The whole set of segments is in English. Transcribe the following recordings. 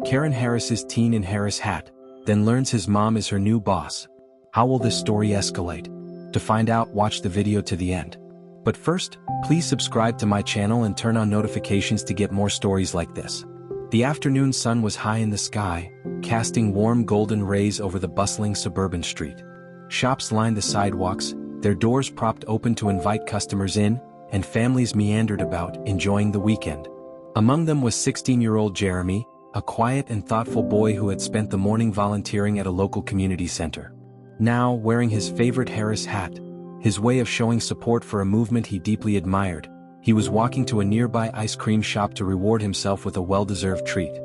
Karen Harris's teen in Harris hat, then learns his mom is her new boss. How will this story escalate? To find out, watch the video to the end. But first, please subscribe to my channel and turn on notifications to get more stories like this. The afternoon sun was high in the sky, casting warm golden rays over the bustling suburban street. Shops lined the sidewalks, their doors propped open to invite customers in, and families meandered about, enjoying the weekend. Among them was 16-year-old Jeremy, a quiet and thoughtful boy who had spent the morning volunteering at a local community center. Now, wearing his favorite Harris hat, his way of showing support for a movement he deeply admired, he was walking to a nearby ice cream shop to reward himself with a well-deserved treat.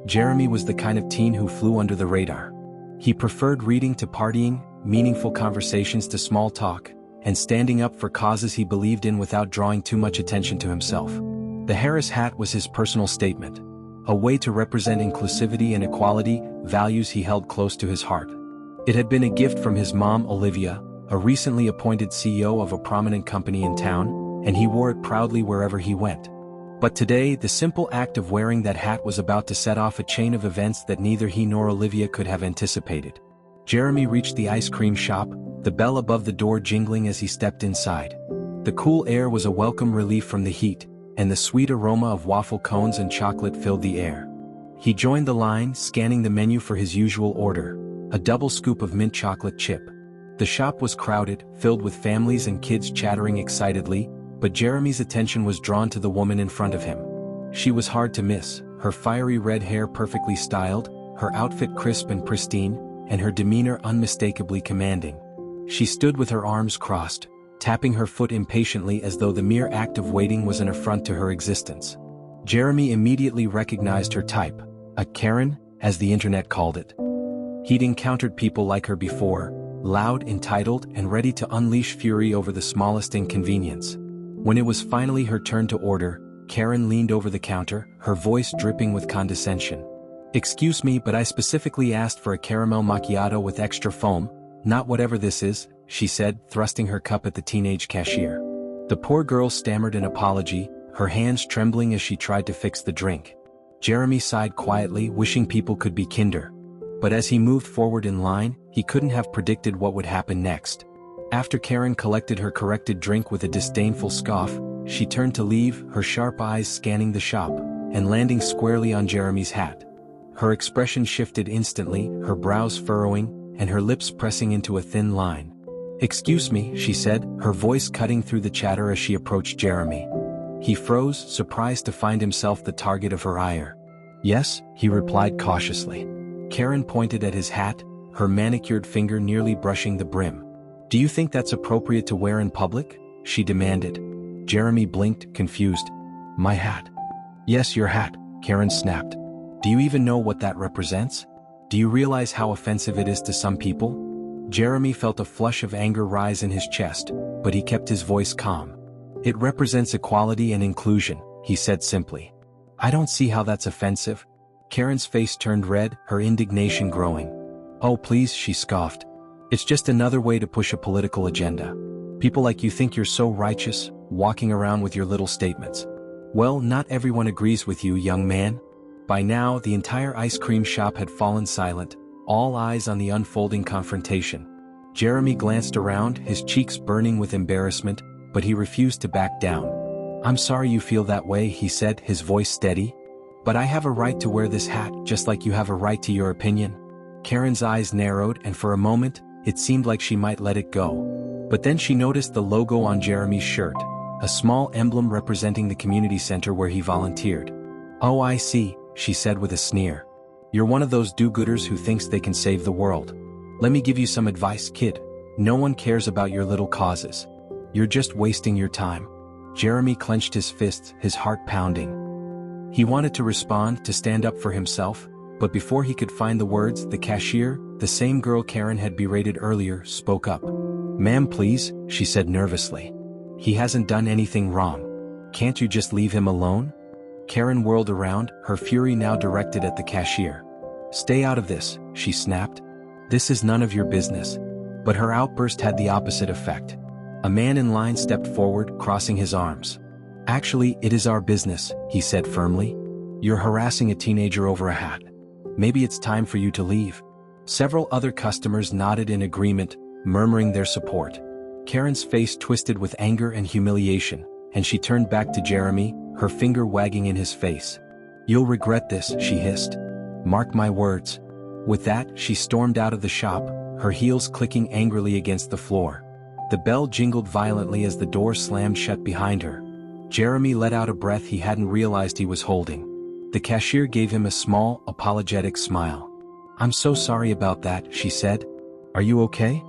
Jeremy was the kind of teen who flew under the radar. He preferred reading to partying, meaningful conversations to small talk, and standing up for causes he believed in without drawing too much attention to himself. The Harris hat was his personal statement, a way to represent inclusivity and equality, values he held close to his heart. It had been a gift from his mom, Olivia, a recently appointed CEO of a prominent company in town, and he wore it proudly wherever he went. But today, the simple act of wearing that hat was about to set off a chain of events that neither he nor Olivia could have anticipated. Jeremy reached the ice cream shop, the bell above the door jingling as he stepped inside. The cool air was a welcome relief from the heat, and the sweet aroma of waffle cones and chocolate filled the air. He joined the line, scanning the menu for his usual order, a double scoop of mint chocolate chip. The shop was crowded, filled with families and kids chattering excitedly, but Jeremy's attention was drawn to the woman in front of him. She was hard to miss, her fiery red hair perfectly styled, her outfit crisp and pristine, and her demeanor unmistakably commanding. She stood with her arms crossed, tapping her foot impatiently as though the mere act of waiting was an affront to her existence. Jeremy immediately recognized her type, a Karen, as the internet called it. He'd encountered people like her before, loud, entitled, and ready to unleash fury over the smallest inconvenience. When it was finally her turn to order, Karen leaned over the counter, her voice dripping with condescension. "Excuse me, but I specifically asked for a caramel macchiato with extra foam, not whatever this is," she said, thrusting her cup at the teenage cashier. The poor girl stammered an apology, her hands trembling as she tried to fix the drink. Jeremy sighed quietly, wishing people could be kinder. But as he moved forward in line, he couldn't have predicted what would happen next. After Karen collected her corrected drink with a disdainful scoff, she turned to leave, her sharp eyes scanning the shop, and landing squarely on Jeremy's hat. Her expression shifted instantly, her brows furrowing, and her lips pressing into a thin line. "Excuse me," she said, her voice cutting through the chatter as she approached Jeremy. He froze, surprised to find himself the target of her ire. "Yes," he replied cautiously. Karen pointed at his hat, her manicured finger nearly brushing the brim. "Do you think that's appropriate to wear in public?" she demanded. Jeremy blinked, confused. "My hat." "Yes, your hat," Karen snapped. "Do you even know what that represents? Do you realize how offensive it is to some people?" Jeremy felt a flush of anger rise in his chest, but he kept his voice calm. "It represents equality and inclusion," he said simply. "I don't see how that's offensive." Karen's face turned red, her indignation growing. "Oh please," she scoffed. "It's just another way to push a political agenda. People like you think you're so righteous, walking around with your little statements. Well, not everyone agrees with you, young man." By now, the entire ice cream shop had fallen silent, all eyes on the unfolding confrontation. Jeremy glanced around, his cheeks burning with embarrassment, but he refused to back down. "I'm sorry you feel that way," he said, his voice steady. "But I have a right to wear this hat just like you have a right to your opinion." Karen's eyes narrowed, and for a moment, it seemed like she might let it go. But then she noticed the logo on Jeremy's shirt, a small emblem representing the community center where he volunteered. "Oh, I see," she said with a sneer. "You're one of those do-gooders who thinks they can save the world. Let me give you some advice, kid. No one cares about your little causes. You're just wasting your time." Jeremy clenched his fists, his heart pounding. He wanted to respond, to stand up for himself, but before he could find the words, the cashier, the same girl Karen had berated earlier, spoke up. "Ma'am, please," she said nervously. "He hasn't done anything wrong. Can't you just leave him alone?" Karen whirled around, her fury now directed at the cashier. "Stay out of this," she snapped. "This is none of your business." But her outburst had the opposite effect. A man in line stepped forward, crossing his arms. "Actually, it is our business," he said firmly. "You're harassing a teenager over a hat." Maybe it's time for you to leave." Several other customers nodded in agreement, murmuring their support. Karen's face twisted with anger and humiliation, and she turned back to Jeremy, her finger wagging in his face. "You'll regret this," she hissed. "Mark my words." With that, she stormed out of the shop, her heels clicking angrily against the floor. The bell jingled violently as the door slammed shut behind her. Jeremy let out a breath he hadn't realized he was holding. The cashier gave him a small, apologetic smile. "I'm so sorry about that," she said. "Are you okay?"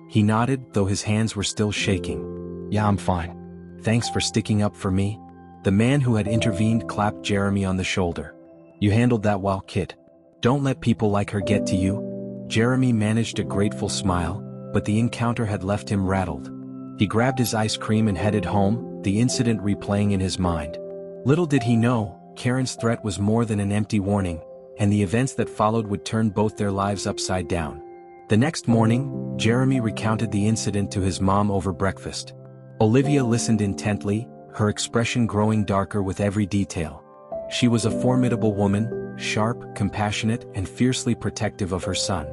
He nodded, though his hands were still shaking. "Yeah, I'm fine. Thanks for sticking up for me." The man who had intervened clapped Jeremy on the shoulder. "You handled that well, kid. Don't let people like her get to you." Jeremy managed a grateful smile, but the encounter had left him rattled. He grabbed his ice cream and headed home, the incident replaying in his mind. Little did he know, Karen's threat was more than an empty warning, and the events that followed would turn both their lives upside down. The next morning, Jeremy recounted the incident to his mom over breakfast. Olivia listened intently, her expression growing darker with every detail. She was a formidable woman, sharp, compassionate, and fiercely protective of her son.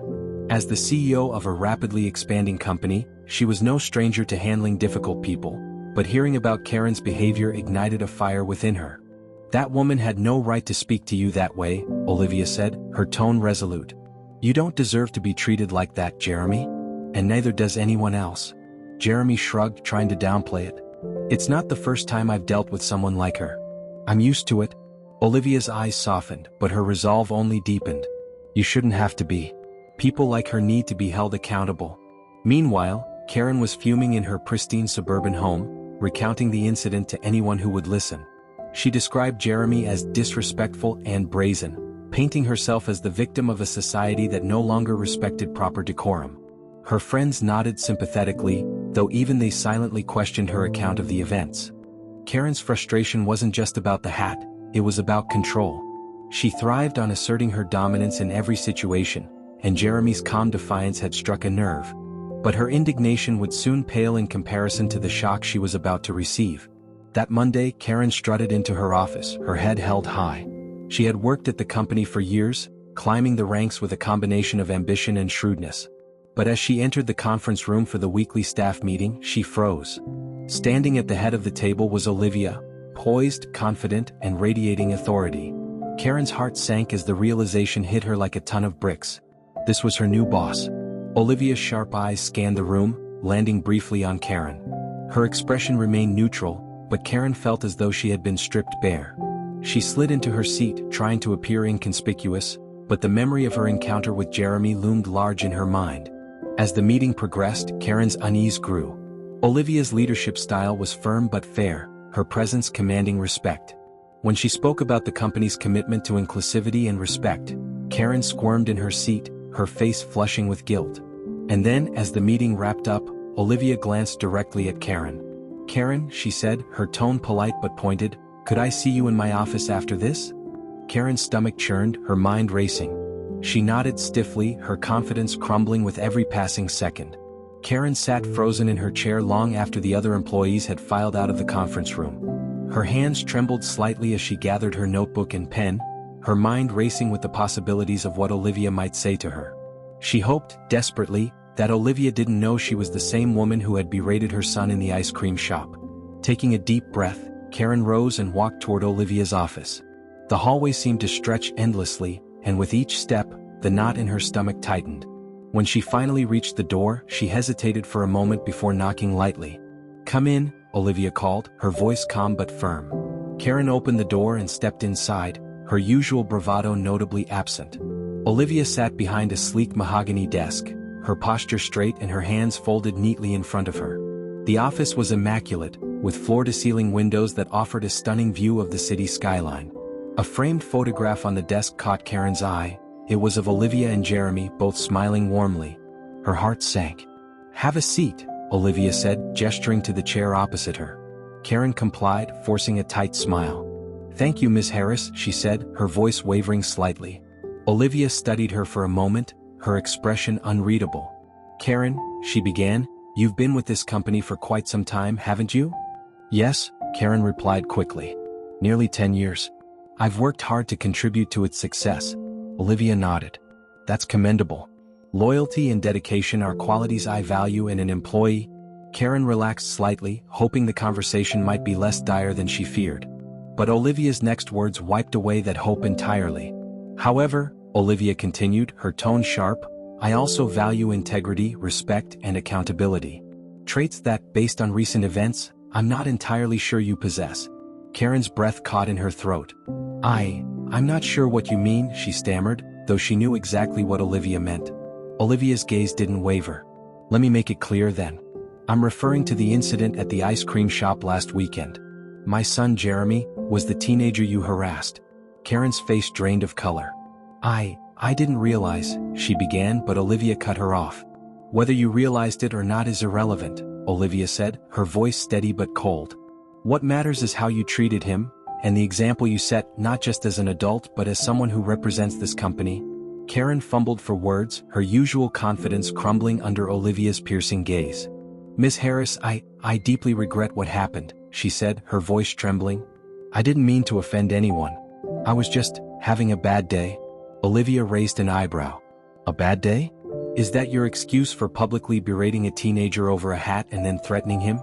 As the CEO of a rapidly expanding company, she was no stranger to handling difficult people, but hearing about Karen's behavior ignited a fire within her. "That woman had no right to speak to you that way," Olivia said, her tone resolute. "You don't deserve to be treated like that, Jeremy. And neither does anyone else." Jeremy shrugged, trying to downplay it. "It's not the first time I've dealt with someone like her. I'm used to it." Olivia's eyes softened, but her resolve only deepened. "You shouldn't have to be. People like her need to be held accountable." Meanwhile, Karen was fuming in her pristine suburban home, recounting the incident to anyone who would listen. She described Jeremy as disrespectful and brazen, painting herself as the victim of a society that no longer respected proper decorum. Her friends nodded sympathetically, though even they silently questioned her account of the events. Karen's frustration wasn't just about the hat, it was about control. She thrived on asserting her dominance in every situation, and Jeremy's calm defiance had struck a nerve. But her indignation would soon pale in comparison to the shock she was about to receive. That Monday, Karen strutted into her office, her head held high. She had worked at the company for years, climbing the ranks with a combination of ambition and shrewdness. But as she entered the conference room for the weekly staff meeting, she froze. Standing at the head of the table was Olivia, poised, confident, and radiating authority. Karen's heart sank as the realization hit her like a ton of bricks. This was her new boss. Olivia's sharp eyes scanned the room, landing briefly on Karen. Her expression remained neutral, but Karen felt as though she had been stripped bare. She slid into her seat, trying to appear inconspicuous, but the memory of her encounter with Jeremy loomed large in her mind. As the meeting progressed, Karen's unease grew. Olivia's leadership style was firm but fair, her presence commanding respect. When she spoke about the company's commitment to inclusivity and respect, Karen squirmed in her seat, her face flushing with guilt. And then, as the meeting wrapped up, Olivia glanced directly at Karen. "Karen," she said, her tone polite but pointed, "could I see you in my office after this?" Karen's stomach churned, her mind racing. She nodded stiffly, her confidence crumbling with every passing second. Karen sat frozen in her chair long after the other employees had filed out of the conference room. Her hands trembled slightly as she gathered her notebook and pen, her mind racing with the possibilities of what Olivia might say to her. She hoped, desperately, that Olivia didn't know she was the same woman who had berated her son in the ice cream shop. Taking a deep breath, Karen rose and walked toward Olivia's office. The hallway seemed to stretch endlessly, and with each step, the knot in her stomach tightened. When she finally reached the door, she hesitated for a moment before knocking lightly. "Come in," Olivia called, her voice calm but firm. Karen opened the door and stepped inside, her usual bravado notably absent. Olivia sat behind a sleek mahogany desk, her posture straight and her hands folded neatly in front of her. The office was immaculate, with floor-to-ceiling windows that offered a stunning view of the city skyline. A framed photograph on the desk caught Karen's eye. It was of Olivia and Jeremy, both smiling warmly. Her heart sank. "Have a seat," Olivia said, gesturing to the chair opposite her. Karen complied, forcing a tight smile. "Thank you, Miss Harris," she said, her voice wavering slightly. Olivia studied her for a moment, her expression unreadable. "Karen," she began, "you've been with this company for quite some time, haven't you?" "Yes," Karen replied quickly. "Nearly 10 years. I've worked hard to contribute to its success. Olivia nodded. That's commendable. Loyalty and dedication are qualities I value in an employee. Karen relaxed slightly, hoping the conversation might be less dire than she feared. But Olivia's next words wiped away that hope entirely. However, Olivia continued, her tone sharp, I also value integrity, respect, and accountability. Traits that, based on recent events, I'm not entirely sure you possess. Karen's breath caught in her throat. I'm not sure what you mean, she stammered, though she knew exactly what Olivia meant. Olivia's gaze didn't waver. Let me make it clear then. I'm referring to the incident at the ice cream shop last weekend. My son Jeremy was the teenager you harassed. Karen's face drained of color. I didn't realize, she began, but Olivia cut her off. Whether you realized it or not is irrelevant, Olivia said, her voice steady but cold. What matters is how you treated him, and the example you set, not just as an adult but as someone who represents this company. Karen fumbled for words, her usual confidence crumbling under Olivia's piercing gaze. Miss Harris, I deeply regret what happened, she said, her voice trembling. I didn't mean to offend anyone. I was just having a bad day. Olivia raised an eyebrow. A bad day? Is that your excuse for publicly berating a teenager over a hat and then threatening him?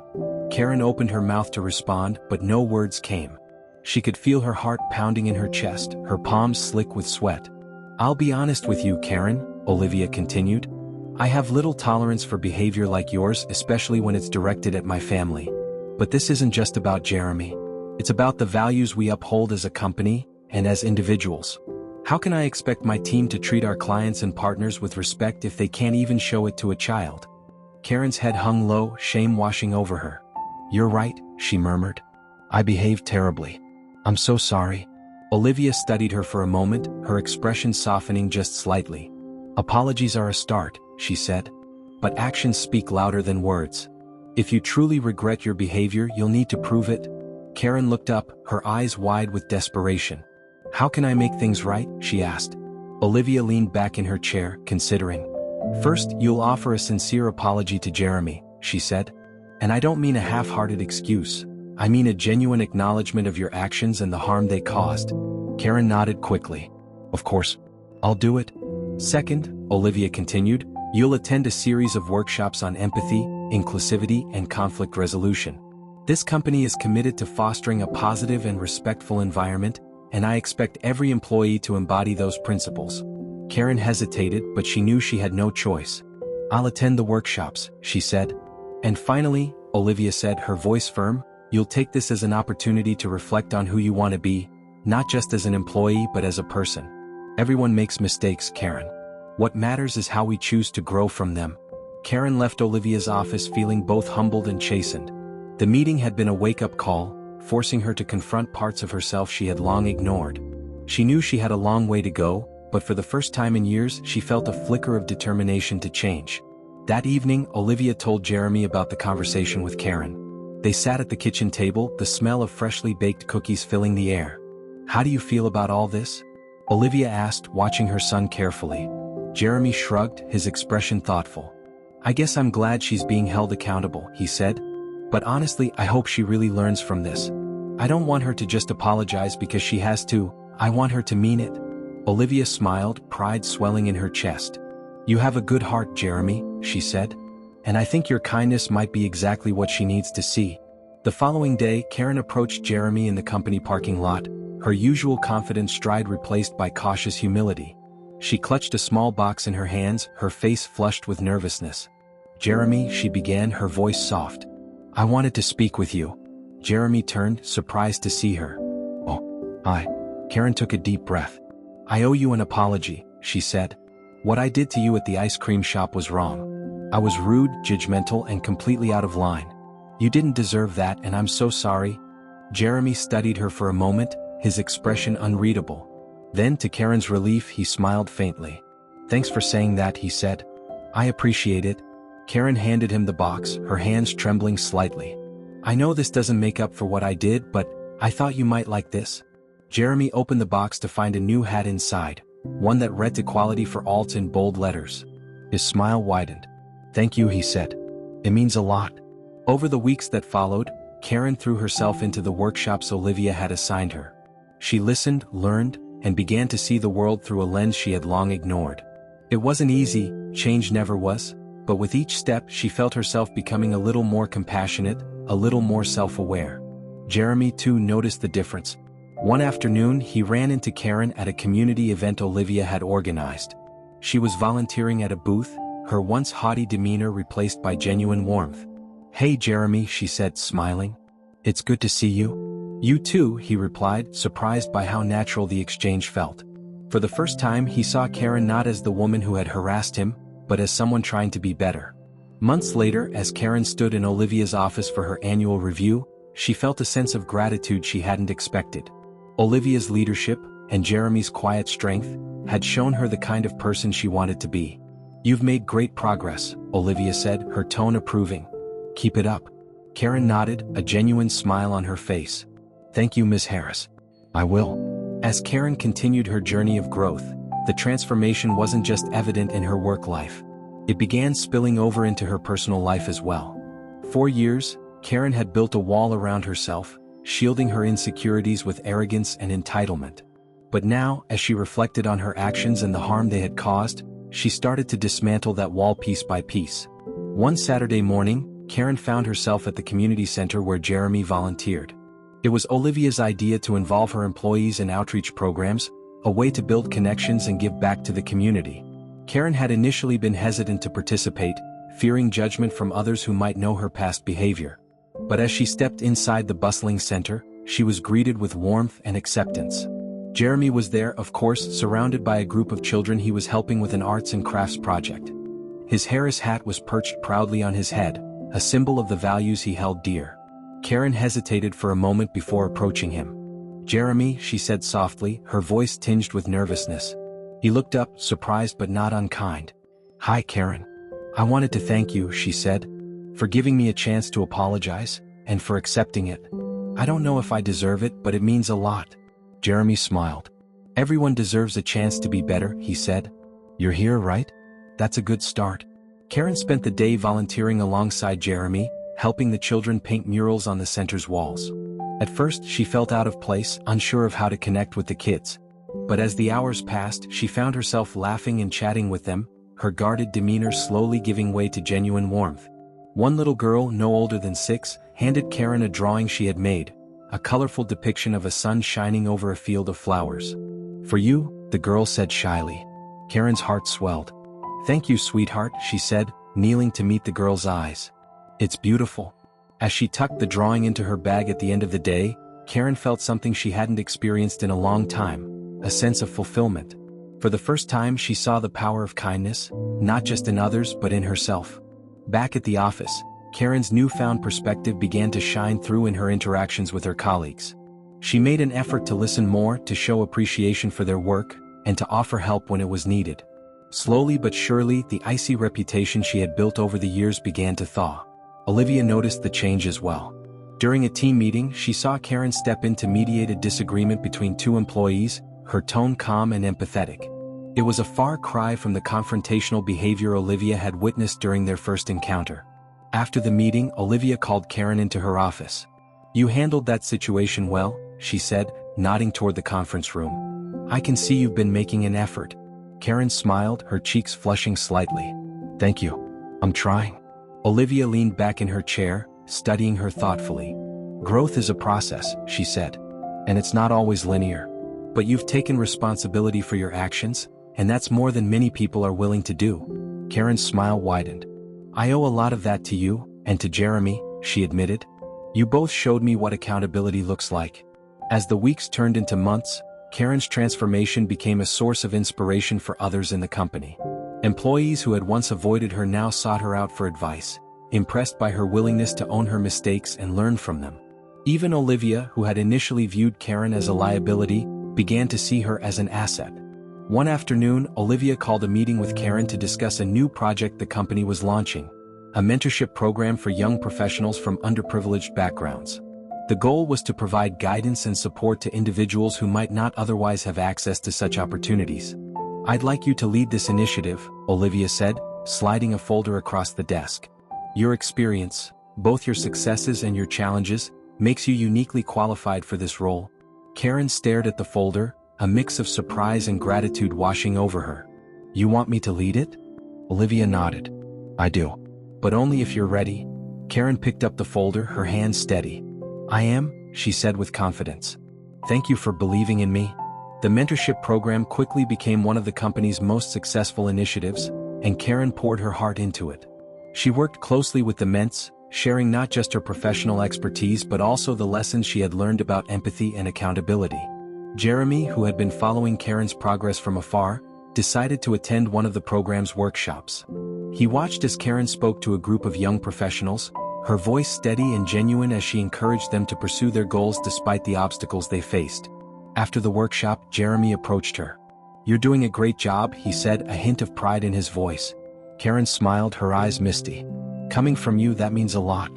Karen opened her mouth to respond, but no words came. She could feel her heart pounding in her chest, her palms slick with sweat. I'll be honest with you, Karen, Olivia continued. I have little tolerance for behavior like yours, especially when it's directed at my family. But this isn't just about Jeremy. It's about the values we uphold as a company and as individuals. How can I expect my team to treat our clients and partners with respect if they can't even show it to a child? Karen's head hung low, shame washing over her. You're right, she murmured. I behaved terribly. I'm so sorry. Olivia studied her for a moment, her expression softening just slightly. Apologies are a start, she said. But actions speak louder than words. If you truly regret your behavior, you'll need to prove it. Karen looked up, her eyes wide with desperation. How can I make things right? She asked. Olivia leaned back in her chair, considering. First, you'll offer a sincere apology to Jeremy, she said. And I don't mean a half-hearted excuse. I mean a genuine acknowledgement of your actions and the harm they caused. Karen nodded quickly. Of course. I'll do it. Second, Olivia continued, you'll attend a series of workshops on empathy, inclusivity, and conflict resolution. This company is committed to fostering a positive and respectful environment, and I expect every employee to embody those principles. Karen hesitated, but she knew she had no choice. I'll attend the workshops, she said. And finally, Olivia said, her voice firm, you'll take this as an opportunity to reflect on who you want to be, not just as an employee but as a person. Everyone makes mistakes, Karen. What matters is how we choose to grow from them. Karen left Olivia's office feeling both humbled and chastened. The meeting had been a wake-up call, forcing her to confront parts of herself she had long ignored. She knew she had a long way to go, but for the first time in years she felt a flicker of determination to change. That evening, Olivia told Jeremy about the conversation with Karen. They sat at the kitchen table, the smell of freshly baked cookies filling the air. How do you feel about all this? Olivia asked, watching her son carefully. Jeremy shrugged, his expression thoughtful. I guess I'm glad she's being held accountable, he said. But honestly, I hope she really learns from this. I don't want her to just apologize because she has to, I want her to mean it. Olivia smiled, pride swelling in her chest. You have a good heart, Jeremy, she said. And I think your kindness might be exactly what she needs to see. The following day, Karen approached Jeremy in the company parking lot, her usual confident stride replaced by cautious humility. She clutched a small box in her hands, her face flushed with nervousness. Jeremy, she began, her voice soft. I wanted to speak with you. Jeremy turned, surprised to see her. Oh, hi. Karen took a deep breath. I owe you an apology, she said. What I did to you at the ice cream shop was wrong. I was rude, judgmental, and completely out of line. You didn't deserve that, and I'm so sorry. Jeremy studied her for a moment, his expression unreadable. Then, to Karen's relief, he smiled faintly. Thanks for saying that, he said. I appreciate it. Karen handed him the box, her hands trembling slightly. I know this doesn't make up for what I did, but I thought you might like this. Jeremy opened the box to find a new hat inside, one that read Equality for All in bold letters. His smile widened. Thank you, he said. It means a lot. Over the weeks that followed, Karen threw herself into the workshops Olivia had assigned her. She listened, learned, and began to see the world through a lens she had long ignored. It wasn't easy, change never was, but with each step she felt herself becoming a little more compassionate, a little more self-aware. Jeremy too noticed the difference. One afternoon he ran into Karen at a community event Olivia had organized. She was volunteering at a booth, her once haughty demeanor replaced by genuine warmth. "Hey Jeremy," she said, smiling. "It's good to see you." "You too," he replied, surprised by how natural the exchange felt. For the first time he saw Karen not as the woman who had harassed him, but as someone trying to be better. Months later, as Karen stood in Olivia's office for her annual review, she felt a sense of gratitude she hadn't expected. Olivia's leadership, and Jeremy's quiet strength, had shown her the kind of person she wanted to be. "You've made great progress," Olivia said, her tone approving. "Keep it up." Karen nodded, a genuine smile on her face. "Thank you, Ms. Harris. I will." As Karen continued her journey of growth, the transformation wasn't just evident in her work life. It began spilling over into her personal life as well. For years, Karen had built a wall around herself, shielding her insecurities with arrogance and entitlement. But now, as she reflected on her actions and the harm they had caused, she started to dismantle that wall piece by piece. One Saturday morning, Karen found herself at the community center where Jeremy volunteered. It was Olivia's idea to involve her employees in outreach programs, a way to build connections and give back to the community. Karen had initially been hesitant to participate, fearing judgment from others who might know her past behavior. But as she stepped inside the bustling center, she was greeted with warmth and acceptance. Jeremy was there, of course, surrounded by a group of children he was helping with an arts and crafts project. His Harris hat was perched proudly on his head, a symbol of the values he held dear. Karen hesitated for a moment before approaching him. "Jeremy," she said softly, her voice tinged with nervousness. He looked up, surprised but not unkind. "Hi, Karen. I wanted to thank you," she said, "for giving me a chance to apologize, and for accepting it. I don't know if I deserve it, but it means a lot." Jeremy smiled. "Everyone deserves a chance to be better," he said. "You're here, right? That's a good start." Karen spent the day volunteering alongside Jeremy, helping the children paint murals on the center's walls. At first, she felt out of place, unsure of how to connect with the kids. But as the hours passed, she found herself laughing and chatting with them, her guarded demeanor slowly giving way to genuine warmth. One little girl, no older than 6, handed Karen a drawing she had made, a colorful depiction of a sun shining over a field of flowers. "For you," the girl said shyly. Karen's heart swelled. "Thank you, sweetheart," she said, kneeling to meet the girl's eyes. "It's beautiful." As she tucked the drawing into her bag at the end of the day, Karen felt something she hadn't experienced in a long time, a sense of fulfillment. For the first time she saw the power of kindness, not just in others but in herself. Back at the office, Karen's newfound perspective began to shine through in her interactions with her colleagues. She made an effort to listen more, to show appreciation for their work, and to offer help when it was needed. Slowly but surely, the icy reputation she had built over the years began to thaw. Olivia noticed the change as well. During a team meeting, she saw Karen step in to mediate a disagreement between two employees, her tone calm and empathetic. It was a far cry from the confrontational behavior Olivia had witnessed during their first encounter. After the meeting, Olivia called Karen into her office. "You handled that situation well," she said, nodding toward the conference room. "I can see you've been making an effort." Karen smiled, her cheeks flushing slightly. "Thank you. I'm trying." Olivia leaned back in her chair, studying her thoughtfully. "Growth is a process," she said. "And it's not always linear. But you've taken responsibility for your actions, and that's more than many people are willing to do." Karen's smile widened. "I owe a lot of that to you, and to Jeremy," she admitted. "You both showed me what accountability looks like." As the weeks turned into months, Karen's transformation became a source of inspiration for others in the company. Employees who had once avoided her now sought her out for advice, impressed by her willingness to own her mistakes and learn from them. Even Olivia, who had initially viewed Karen as a liability, began to see her as an asset. One afternoon, Olivia called a meeting with Karen to discuss a new project the company was launching, a mentorship program for young professionals from underprivileged backgrounds. The goal was to provide guidance and support to individuals who might not otherwise have access to such opportunities. "I'd like you to lead this initiative," Olivia said, sliding a folder across the desk. "Your experience, both your successes and your challenges, makes you uniquely qualified for this role." Karen stared at the folder, a mix of surprise and gratitude washing over her. "You want me to lead it?" Olivia nodded. "I do. But only if you're ready." Karen picked up the folder, her hands steady. "I am," she said with confidence. "Thank you for believing in me." The mentorship program quickly became one of the company's most successful initiatives, and Karen poured her heart into it. She worked closely with the Ments, sharing not just her professional expertise but also the lessons she had learned about empathy and accountability. Jeremy, who had been following Karen's progress from afar, decided to attend one of the program's workshops. He watched as Karen spoke to a group of young professionals, her voice steady and genuine as she encouraged them to pursue their goals despite the obstacles they faced. After the workshop, Jeremy approached her. "You're doing a great job," he said, a hint of pride in his voice. Karen smiled, her eyes misty. "Coming from you, that means a lot."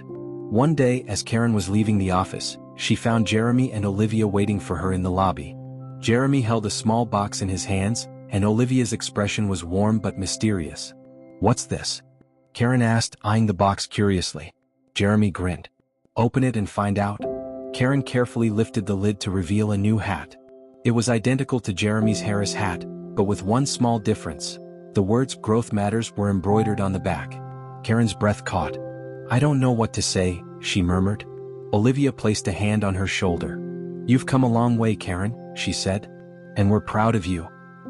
One day, as Karen was leaving the office, she found Jeremy and Olivia waiting for her in the lobby. Jeremy held a small box in his hands, and Olivia's expression was warm but mysterious. "What's this?" Karen asked, eyeing the box curiously. Jeremy grinned. "Open it and find out." Karen carefully lifted the lid to reveal a new hat. It was identical to Jeremy's Harris hat, but with one small difference. The words "Growth Matters" were embroidered on the back. Karen's breath caught. "I don't know what to say," she murmured. Olivia placed a hand on her shoulder. "You've come a long way, Karen," she said. "And we're proud of you."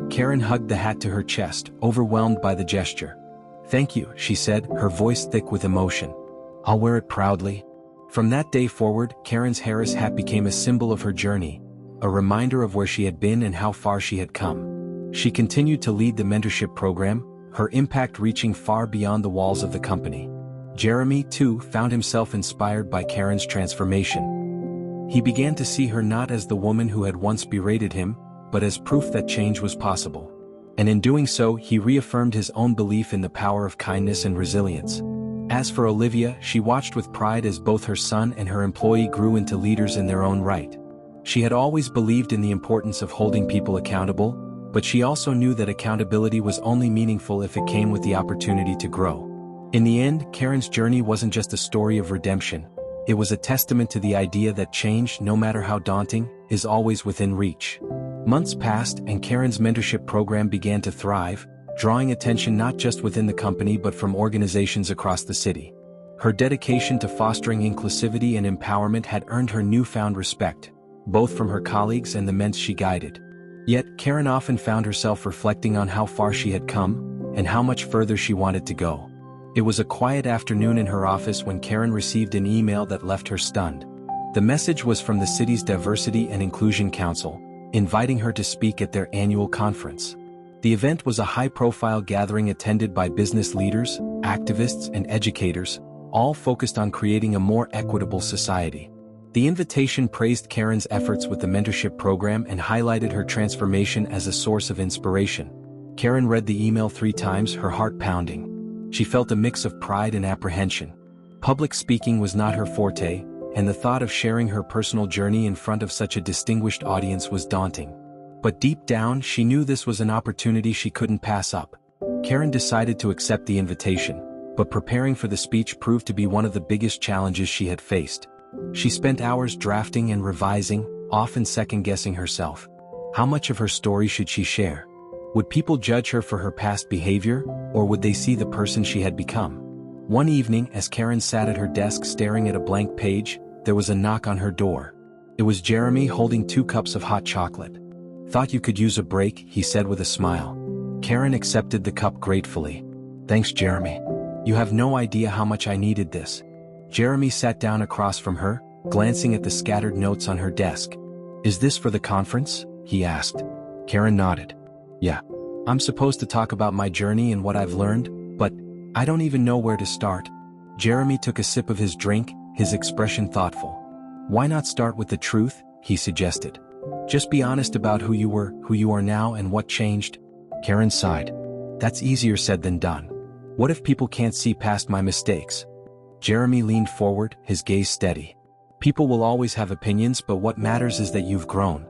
Karen hugged the hat to her chest, overwhelmed by the gesture. "Thank you," she said, her voice thick with emotion. "I'll wear it proudly." From that day forward, Karen's Harris hat became a symbol of her journey, a reminder of where she had been and how far she had come. She continued to lead the mentorship program, her impact reaching far beyond the walls of the company. Jeremy, too, found himself inspired by Karen's transformation. He began to see her not as the woman who had once berated him, but as proof that change was possible. And in doing so, he reaffirmed his own belief in the power of kindness and resilience. As for Olivia, she watched with pride as both her son and her employee grew into leaders in their own right. She had always believed in the importance of holding people accountable, but she also knew that accountability was only meaningful if it came with the opportunity to grow. In the end, Karen's journey wasn't just a story of redemption. It was a testament to the idea that change, no matter how daunting, is always within reach. Months passed and Karen's mentorship program began to thrive, drawing attention not just within the company but from organizations across the city. Her dedication to fostering inclusivity and empowerment had earned her newfound respect, both from her colleagues and the Ments she guided. Yet, Karen often found herself reflecting on how far she had come, and how much further she wanted to go. It was a quiet afternoon in her office when Karen received an email that left her stunned. The message was from the city's Diversity and Inclusion Council, inviting her to speak at their annual conference. The event was a high-profile gathering attended by business leaders, activists, and educators, all focused on creating a more equitable society. The invitation praised Karen's efforts with the mentorship program and highlighted her transformation as a source of inspiration. Karen read the email 3 times, her heart pounding. She felt a mix of pride and apprehension. Public speaking was not her forte, and the thought of sharing her personal journey in front of such a distinguished audience was daunting. But deep down, she knew this was an opportunity she couldn't pass up. Karen decided to accept the invitation, but preparing for the speech proved to be one of the biggest challenges she had faced. She spent hours drafting and revising, often second-guessing herself. How much of her story should she share? Would people judge her for her past behavior, or would they see the person she had become? One evening, as Karen sat at her desk staring at a blank page, there was a knock on her door. It was Jeremy holding 2 cups of hot chocolate. "Thought you could use a break," he said with a smile. Karen accepted the cup gratefully. "Thanks, Jeremy. You have no idea how much I needed this." Jeremy sat down across from her, glancing at the scattered notes on her desk. "Is this for the conference?" he asked. Karen nodded. "Yeah. I'm supposed to talk about my journey and what I've learned, but I don't even know where to start." Jeremy took a sip of his drink, his expression thoughtful. "Why not start with the truth?" he suggested. "Just be honest about who you were, who you are now, and what changed." Karen sighed. "That's easier said than done. What if people can't see past my mistakes?" Jeremy leaned forward, his gaze steady. "People will always have opinions, but what matters is that you've grown.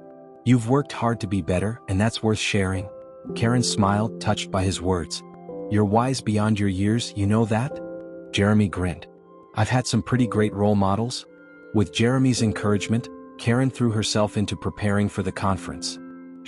You've worked hard to be better, and that's worth sharing." Karen smiled, touched by his words. "You're wise beyond your years, you know that?" Jeremy grinned. "I've had some pretty great role models." With Jeremy's encouragement, Karen threw herself into preparing for the conference.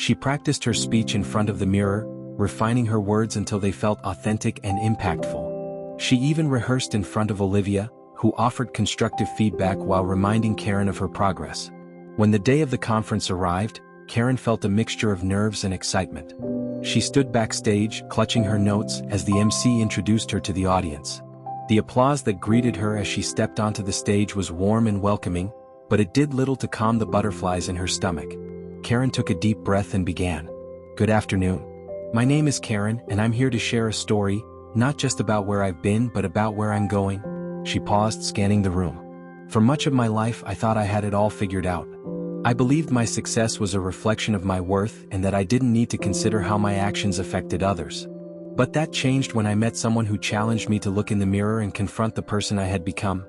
She practiced her speech in front of the mirror, refining her words until they felt authentic and impactful. She even rehearsed in front of Olivia, who offered constructive feedback while reminding Karen of her progress. When the day of the conference arrived, Karen felt a mixture of nerves and excitement. She stood backstage, clutching her notes as the MC introduced her to the audience. The applause that greeted her as she stepped onto the stage was warm and welcoming, but it did little to calm the butterflies in her stomach. Karen took a deep breath and began. "Good afternoon. My name is Karen, and I'm here to share a story, not just about where I've been but about where I'm going." She paused, scanning the room. "For much of my life I thought I had it all figured out. I believed my success was a reflection of my worth and that I didn't need to consider how my actions affected others. But that changed when I met someone who challenged me to look in the mirror and confront the person I had become."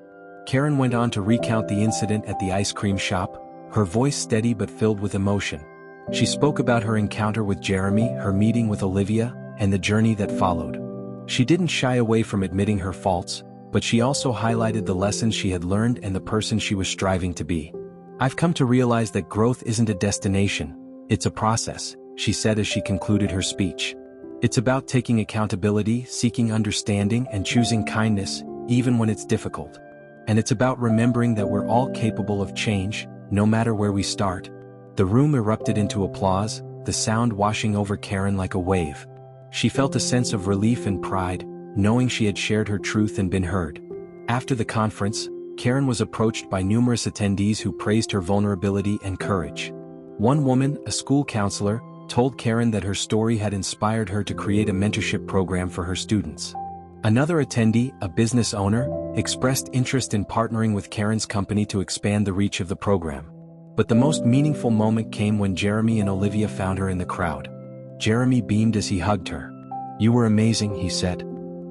Karen went on to recount the incident at the ice cream shop, her voice steady but filled with emotion. She spoke about her encounter with Jeremy, her meeting with Olivia, and the journey that followed. She didn't shy away from admitting her faults, but she also highlighted the lessons she had learned and the person she was striving to be. "I've come to realize that growth isn't a destination, it's a process," she said as she concluded her speech. "It's about taking accountability, seeking understanding, and choosing kindness, even when it's difficult. And it's about remembering that we're all capable of change, no matter where we start." The room erupted into applause, the sound washing over Karen like a wave. She felt a sense of relief and pride, knowing she had shared her truth and been heard. After the conference, Karen was approached by numerous attendees who praised her vulnerability and courage. One woman, a school counselor, told Karen that her story had inspired her to create a mentorship program for her students. Another attendee, a business owner, expressed interest in partnering with Karen's company to expand the reach of the program. But the most meaningful moment came when Jeremy and Olivia found her in the crowd. Jeremy beamed as he hugged her. "You were amazing," he said.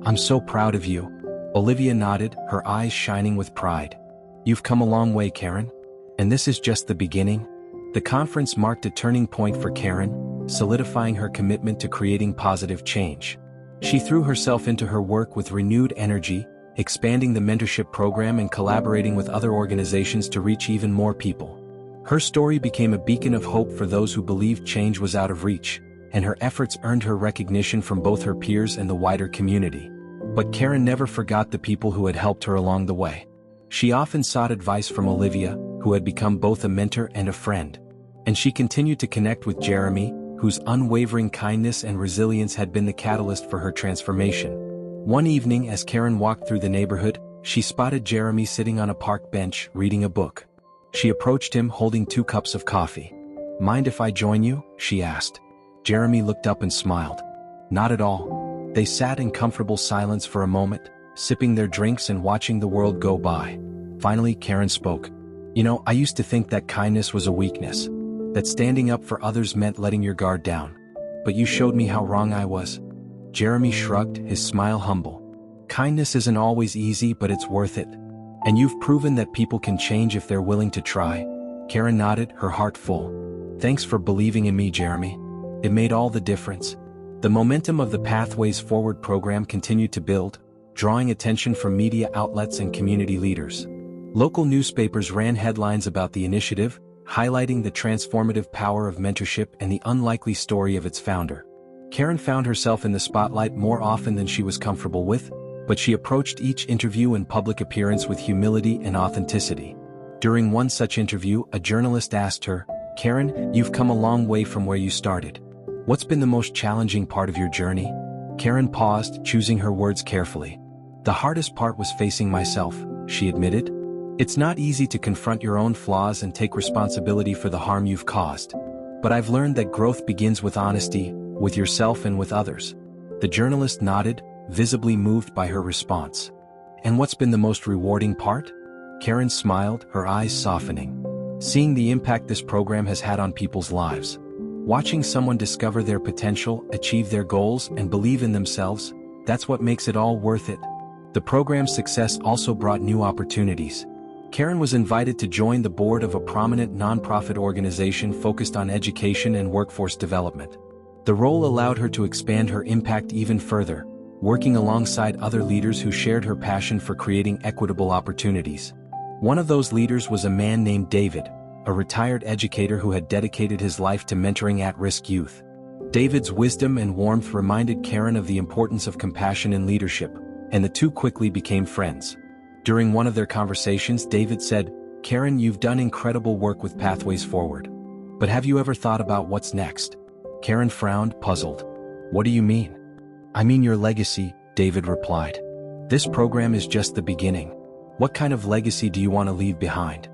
"I'm so proud of you." Olivia nodded, her eyes shining with pride. "You've come a long way, Karen. And this is just the beginning." The conference marked a turning point for Karen, solidifying her commitment to creating positive change. She threw herself into her work with renewed energy, expanding the mentorship program and collaborating with other organizations to reach even more people. Her story became a beacon of hope for those who believed change was out of reach, and her efforts earned her recognition from both her peers and the wider community. But Karen never forgot the people who had helped her along the way. She often sought advice from Olivia, who had become both a mentor and a friend. And she continued to connect with Jeremy, whose unwavering kindness and resilience had been the catalyst for her transformation. One evening, as Karen walked through the neighborhood, she spotted Jeremy sitting on a park bench, reading a book. She approached him, holding 2 cups of coffee. "Mind if I join you?" she asked. Jeremy looked up and smiled. "Not at all." They sat in comfortable silence for a moment, sipping their drinks and watching the world go by. Finally, Karen spoke. "You know, I used to think that kindness was a weakness, that standing up for others meant letting your guard down. But you showed me how wrong I was." Jeremy shrugged, his smile humble. "Kindness isn't always easy, but it's worth it. And you've proven that people can change if they're willing to try." Karen nodded, her heart full. "Thanks for believing in me, Jeremy. It made all the difference." The momentum of the Pathways Forward program continued to build, drawing attention from media outlets and community leaders. Local newspapers ran headlines about the initiative, highlighting the transformative power of mentorship and the unlikely story of its founder. Karen found herself in the spotlight more often than she was comfortable with, but she approached each interview and public appearance with humility and authenticity. During one such interview, a journalist asked her, "Karen, you've come a long way from where you started. What's been the most challenging part of your journey?" Karen paused, choosing her words carefully. "The hardest part was facing myself," she admitted. "It's not easy to confront your own flaws and take responsibility for the harm you've caused. But I've learned that growth begins with honesty, with yourself and with others." The journalist nodded, visibly moved by her response. "And what's been the most rewarding part?" Karen smiled, her eyes softening. "Seeing the impact this program has had on people's lives. Watching someone discover their potential, achieve their goals, and believe in themselves, that's what makes it all worth it." The program's success also brought new opportunities. Karen was invited to join the board of a prominent nonprofit organization focused on education and workforce development. The role allowed her to expand her impact even further, working alongside other leaders who shared her passion for creating equitable opportunities. One of those leaders was a man named David, a retired educator who had dedicated his life to mentoring at-risk youth. David's wisdom and warmth reminded Karen of the importance of compassion and leadership, and the two quickly became friends. During one of their conversations, David said, "Karen, you've done incredible work with Pathways Forward. But have you ever thought about what's next?" Karen frowned, puzzled. "What do you mean?" "I mean your legacy," David replied. "This program is just the beginning. What kind of legacy do you want to leave behind?"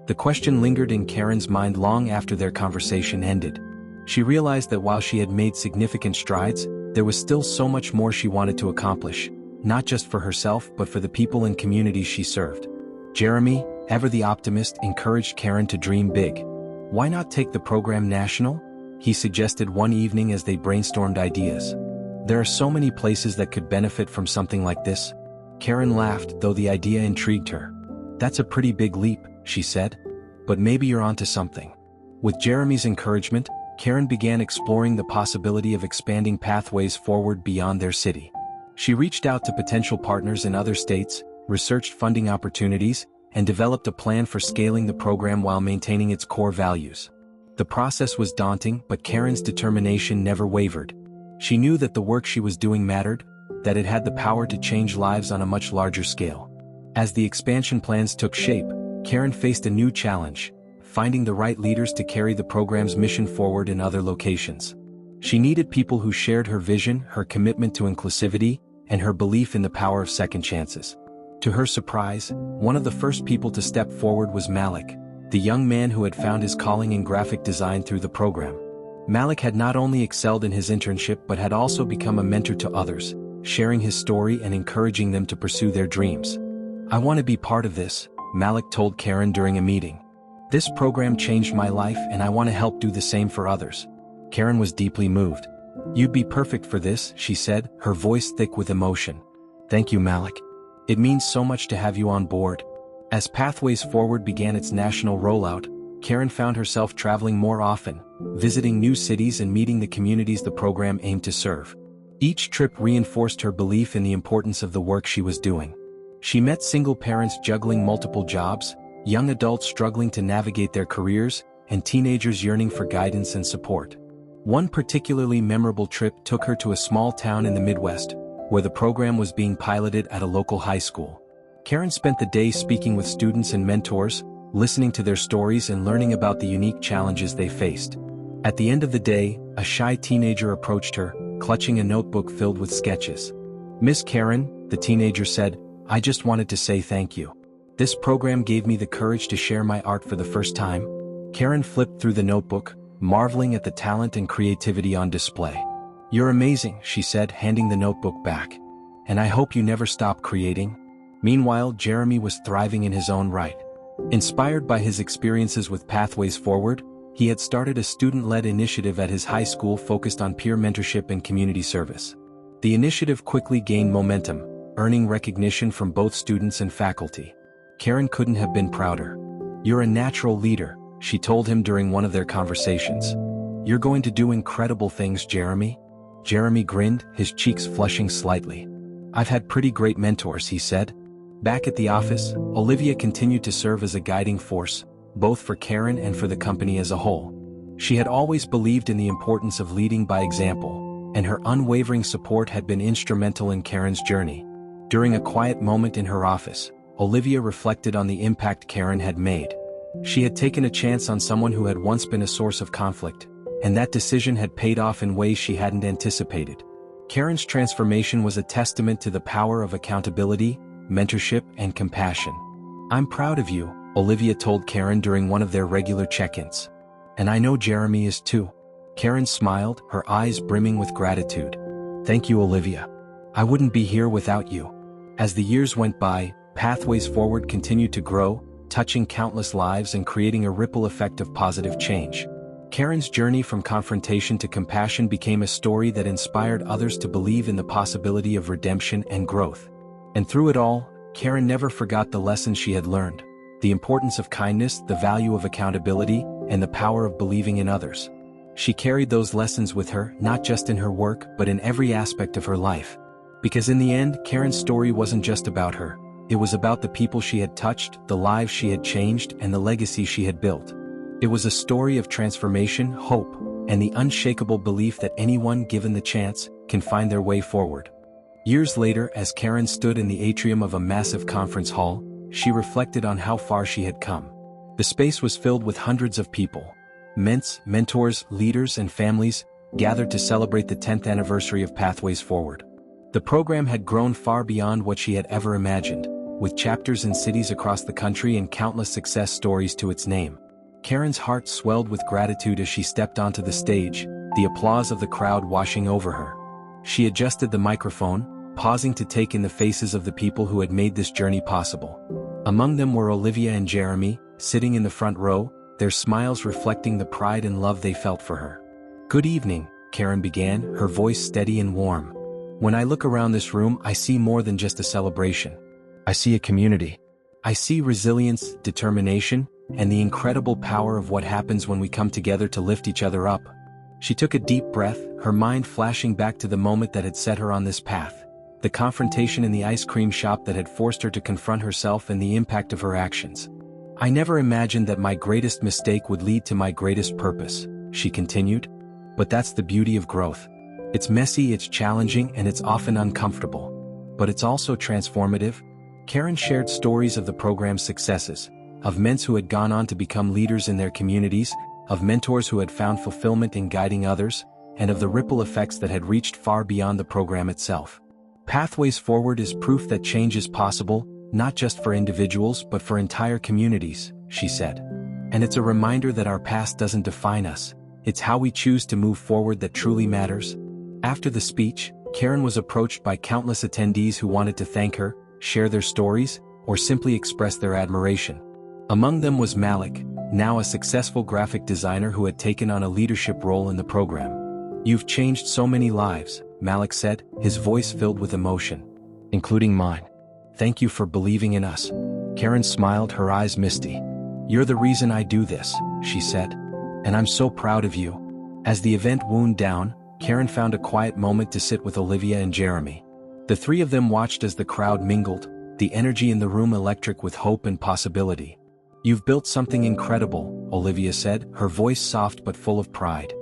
The question lingered in Karen's mind long after their conversation ended. She realized that while she had made significant strides, there was still so much more she wanted to accomplish, not just for herself but for the people and communities she served. Jeremy, ever the optimist, encouraged Karen to dream big. "Why not take the program national?" he suggested one evening as they brainstormed ideas. "There are so many places that could benefit from something like this." Karen laughed, though the idea intrigued her. "That's a pretty big leap," she said. "But maybe you're onto something." With Jeremy's encouragement, Karen began exploring the possibility of expanding Pathways Forward beyond their city. She reached out to potential partners in other states, researched funding opportunities, and developed a plan for scaling the program while maintaining its core values. The process was daunting, but Karen's determination never wavered. She knew that the work she was doing mattered, that it had the power to change lives on a much larger scale. As the expansion plans took shape, Karen faced a new challenge: finding the right leaders to carry the program's mission forward in other locations. She needed people who shared her vision, her commitment to inclusivity, and her belief in the power of second chances. To her surprise, one of the first people to step forward was Malik, the young man who had found his calling in graphic design through the program. Malik had not only excelled in his internship but had also become a mentor to others, sharing his story and encouraging them to pursue their dreams. "I want to be part of this," Malik told Karen during a meeting. "This program changed my life and I want to help do the same for others." Karen was deeply moved. "You'd be perfect for this," she said, her voice thick with emotion. "Thank you, Malik. It means so much to have you on board." As Pathways Forward began its national rollout, Karen found herself traveling more often, visiting new cities and meeting the communities the program aimed to serve. Each trip reinforced her belief in the importance of the work she was doing. She met single parents juggling multiple jobs, young adults struggling to navigate their careers, and teenagers yearning for guidance and support. One particularly memorable trip took her to a small town in the Midwest, where the program was being piloted at a local high school. Karen spent the day speaking with students and mentors, listening to their stories and learning about the unique challenges they faced. At the end of the day, a shy teenager approached her, clutching a notebook filled with sketches. "Miss Karen," the teenager said, "I just wanted to say thank you. This program gave me the courage to share my art for the first time." Karen flipped through the notebook, marveling at the talent and creativity on display. "You're amazing," she said, handing the notebook back. "And I hope you never stop creating." Meanwhile, Jeremy was thriving in his own right. Inspired by his experiences with Pathways Forward, he had started a student-led initiative at his high school focused on peer mentorship and community service. The initiative quickly gained momentum, earning recognition from both students and faculty. Karen couldn't have been prouder. "You're a natural leader," she told him during one of their conversations. "You're going to do incredible things, Jeremy." Jeremy grinned, his cheeks flushing slightly. "I've had pretty great mentors," he said. Back at the office, Olivia continued to serve as a guiding force, both for Karen and for the company as a whole. She had always believed in the importance of leading by example, and her unwavering support had been instrumental in Karen's journey. During a quiet moment in her office, Olivia reflected on the impact Karen had made. She had taken a chance on someone who had once been a source of conflict, and that decision had paid off in ways she hadn't anticipated. Karen's transformation was a testament to the power of accountability, mentorship, and compassion. "I'm proud of you," Olivia told Karen during one of their regular check-ins. "And I know Jeremy is too." Karen smiled, her eyes brimming with gratitude. "Thank you, Olivia. I wouldn't be here without you." As the years went by, Pathways Forward continued to grow, touching countless lives and creating a ripple effect of positive change. Karen's journey from confrontation to compassion became a story that inspired others to believe in the possibility of redemption and growth. And through it all, Karen never forgot the lessons she had learned: the importance of kindness, the value of accountability, and the power of believing in others. She carried those lessons with her, not just in her work, but in every aspect of her life. Because in the end, Karen's story wasn't just about her. It was about the people she had touched, the lives she had changed, and the legacy she had built. It was a story of transformation, hope, and the unshakable belief that anyone given the chance can find their way forward. Years later, as Karen stood in the atrium of a massive conference hall, she reflected on how far she had come. The space was filled with hundreds of people. Mentors, leaders, and families gathered to celebrate the 10th anniversary of Pathways Forward. The program had grown far beyond what she had ever imagined, with chapters in cities across the country and countless success stories to its name. Karen's heart swelled with gratitude as she stepped onto the stage, the applause of the crowd washing over her. She adjusted the microphone, pausing to take in the faces of the people who had made this journey possible. Among them were Olivia and Jeremy, sitting in the front row, their smiles reflecting the pride and love they felt for her. "Good evening," Karen began, her voice steady and warm. "When I look around this room, I see more than just a celebration. I see a community. I see resilience, determination, and the incredible power of what happens when we come together to lift each other up." She took a deep breath, her mind flashing back to the moment that had set her on this path. The confrontation in the ice cream shop that had forced her to confront herself and the impact of her actions. "I never imagined that my greatest mistake would lead to my greatest purpose," she continued. "But that's the beauty of growth. It's messy, it's challenging, and it's often uncomfortable. But it's also transformative." Karen shared stories of the program's successes, of men who had gone on to become leaders in their communities, of mentors who had found fulfillment in guiding others, and of the ripple effects that had reached far beyond the program itself. Pathways Forward is proof that change is possible, not just for individuals but for entire communities, she said. And it's a reminder that our past doesn't define us, it's how we choose to move forward that truly matters. After the speech, Karen was approached by countless attendees who wanted to thank her, share their stories, or simply express their admiration. Among them was Malik, now a successful graphic designer who had taken on a leadership role in the program. "You've changed so many lives," Malik said, his voice filled with emotion. "Including mine. Thank you for believing in us." Karen smiled, her eyes misty. "You're the reason I do this," she said. "And I'm so proud of you." As the event wound down, Karen found a quiet moment to sit with Olivia and Jeremy. The three of them watched as the crowd mingled, the energy in the room electric with hope and possibility. "You've built something incredible," Olivia said, her voice soft but full of pride.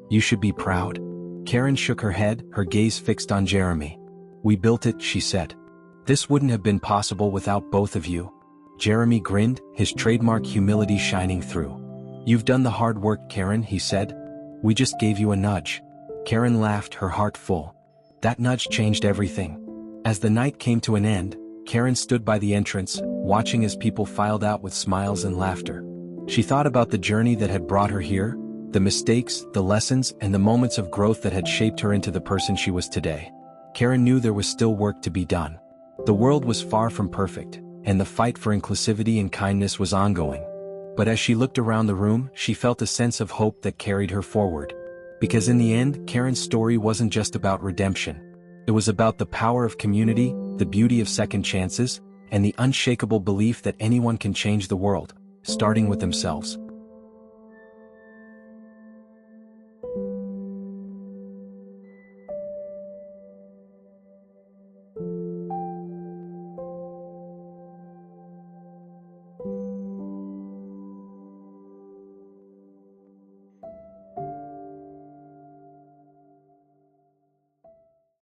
"You should be proud." Karen shook her head, her gaze fixed on Jeremy. "We built it," she said. "This wouldn't have been possible without both of you." Jeremy grinned, his trademark humility shining through. "You've done the hard work, Karen," he said. "We just gave you a nudge." Karen laughed, her heart full. That nudge changed everything. As the night came to an end, Karen stood by the entrance, watching as people filed out with smiles and laughter. She thought about the journey that had brought her here, the mistakes, the lessons, and the moments of growth that had shaped her into the person she was today. Karen knew there was still work to be done. The world was far from perfect, and the fight for inclusivity and kindness was ongoing. But as she looked around the room, she felt a sense of hope that carried her forward. Because in the end, Karen's story wasn't just about redemption. It was about the power of community, the beauty of second chances, and the unshakable belief that anyone can change the world, starting with themselves.